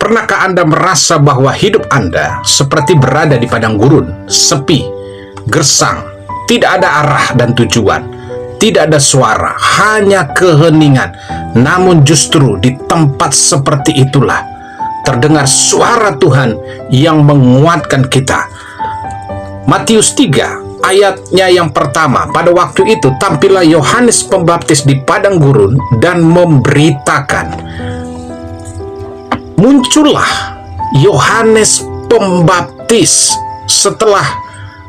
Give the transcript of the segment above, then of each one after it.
Pernahkah Anda merasa bahwa hidup Anda seperti berada di padang gurun, sepi, gersang, tidak ada arah dan tujuan, tidak ada suara, hanya keheningan. Namun justru di tempat seperti itulah terdengar suara Tuhan yang menguatkan kita. Matius 3 ayatnya yang pertama, pada waktu itu tampillah Yohanes Pembaptis di padang gurun dan memberitakan. Muncullah Yohanes Pembaptis setelah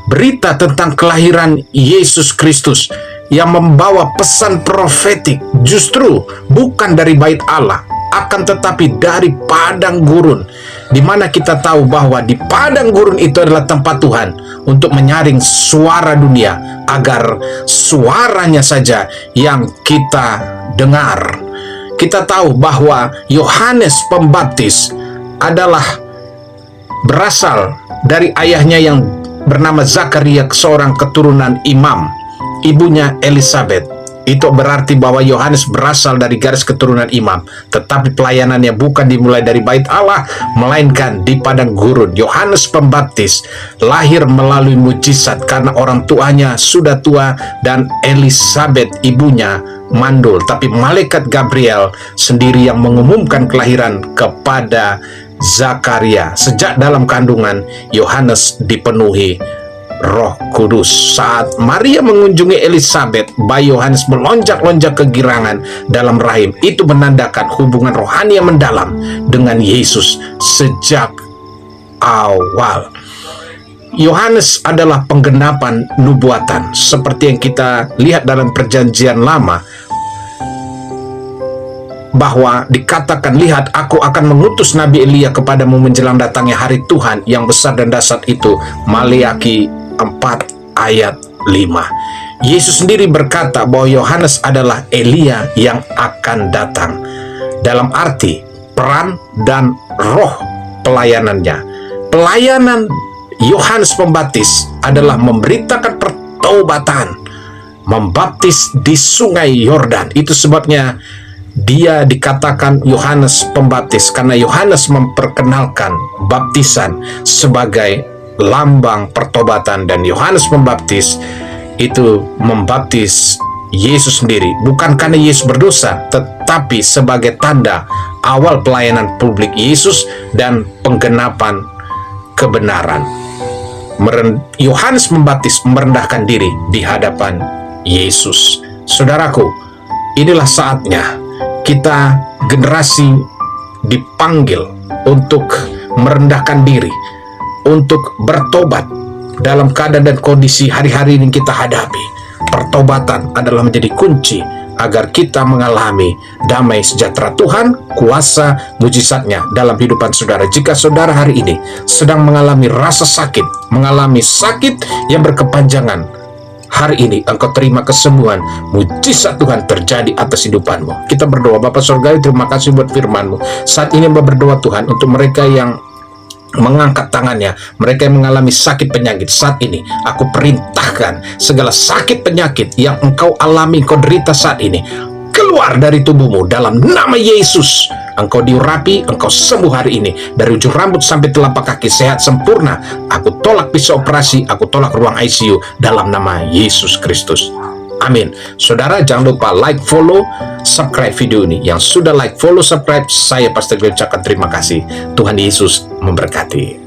berita tentang kelahiran Yesus Kristus yang membawa pesan profetik, justru bukan dari bait Allah, akan tetapi dari padang gurun, di mana kita tahu bahwa di padang gurun itu adalah tempat Tuhan untuk menyaring suara dunia, agar suaranya saja yang kita dengar. Kita tahu bahwa Yohanes Pembaptis adalah berasal dari ayahnya yang bernama Zakaria, seorang keturunan imam, ibunya Elisabet. Itu berarti bahwa Yohanes berasal dari garis keturunan imam, tetapi pelayanannya bukan dimulai dari bait Allah, melainkan di padang gurun. Yohanes Pembaptis lahir melalui mujizat karena orang tuanya sudah tua dan Elisabet ibunya mandul, tapi malaikat Gabriel sendiri yang mengumumkan kelahiran kepada Zakaria. Sejak dalam kandungan, Yohanes dipenuhi Roh Kudus. Saat Maria mengunjungi Elisabet, bayi Yohanes melonjak-lonjak kegirangan dalam rahim. Itu menandakan hubungan rohani yang mendalam dengan Yesus sejak awal. Yohanes adalah penggenapan nubuatan, seperti yang kita lihat dalam Perjanjian Lama, bahwa dikatakan, lihat, aku akan mengutus Nabi Elia kepadamu menjelang datangnya hari Tuhan yang besar dan dahsyat itu. Maliaki 4 ayat 5. Yesus sendiri berkata bahwa Yohanes adalah Elia yang akan datang, dalam arti peran dan roh pelayanannya. Pelayanan Yohanes Pembaptis adalah memberitakan pertobatan, membaptis di sungai Yordan. Itu sebabnya dia dikatakan Yohanes Pembaptis, karena Yohanes memperkenalkan baptisan sebagai lambang pertobatan, dan Yohanes Pembaptis itu membaptis Yesus sendiri, bukan karena Yesus berdosa, tetapi sebagai tanda awal pelayanan publik Yesus dan penggenapan kebenaran. Yohanes Pembaptis merendahkan diri di hadapan Yesus. Saudaraku, inilah saatnya kita generasi dipanggil untuk merendahkan diri, untuk bertobat dalam keadaan dan kondisi hari-hari ini kita hadapi. Pertobatan adalah menjadi kunci agar kita mengalami damai sejahtera Tuhan, kuasa mujizatnya dalam kehidupan saudara. Jika saudara hari ini sedang mengalami rasa sakit, mengalami sakit yang berkepanjangan, hari ini engkau terima kesembuhan, mujizat Tuhan terjadi atas hidupanmu. Kita berdoa. Bapa Surgawi, terima kasih buat firman-Mu. Saat ini Bapa berdoa Tuhan untuk mereka yang mengangkat tangannya, mereka yang mengalami sakit penyakit. Saat ini aku perintahkan segala sakit penyakit yang engkau alami, engkau derita saat ini, keluar dari tubuhmu dalam nama Yesus. Engkau diurapi, engkau sembuh hari ini. Dari ujung rambut sampai telapak kaki sehat sempurna. Aku tolak pisau operasi, aku tolak ruang ICU dalam nama Yesus Kristus. Amin. Saudara, jangan lupa like, follow, subscribe video ini. Yang sudah like, follow, subscribe, saya Pastor Glenn ucapkan terima kasih. Tuhan Yesus memberkati.